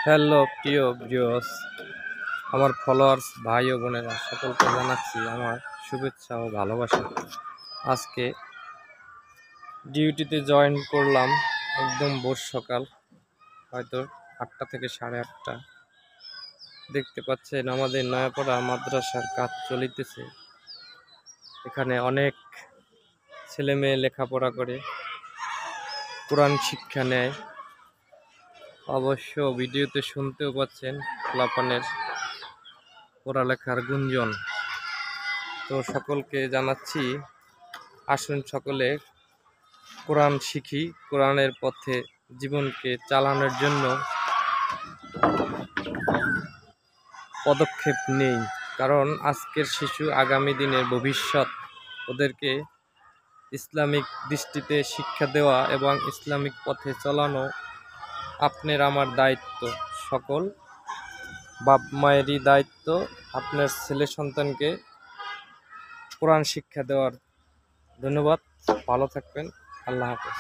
Hello প্রিয় viewers, আমার followers ভাই ও বোনেরা সকলকে জানাচ্ছি আমার শুভেচ্ছা ও ভালোবাসা। আজকে ডিউটিতে জয়েন করলাম একদম ভোর সকাল, হয়তো 8টা থেকে 8:30। দেখতে পাচ্ছেন আমাদের নয়াপাড়া মাদ্রাসার কাজ চলিতেছে। এখানে অনেক ছেলে মেয়ে লেখাপড়া করে, কোরআন শিক্ষা নেয়। অবশ্য ভিডিওতে শুনতেও পাচ্ছেন পোলাপানের পড়ালেখার গুঞ্জন। তো সকলকে জানাচ্ছি, আসুন সকলে কোরআন শিখি, কোরআনের পথে জীবনকে চালানোর জন্য পদক্ষেপ নেই। কারণ আজকের শিশু আগামী দিনের ভবিষ্যৎ। ওদেরকে ইসলামিক দৃষ্টিতে শিক্ষা দেওয়া এবং ইসলামিক পথে চলানো আপনার আমার দায়িত্ব। সকল বাপ মায়েরই দায়িত্ব আপনার ছেলে সন্তানকে কোরআন শিক্ষা দেওয়ার। ধন্যবাদ, ভালো থাকবেন, আল্লাহ হাফেজ।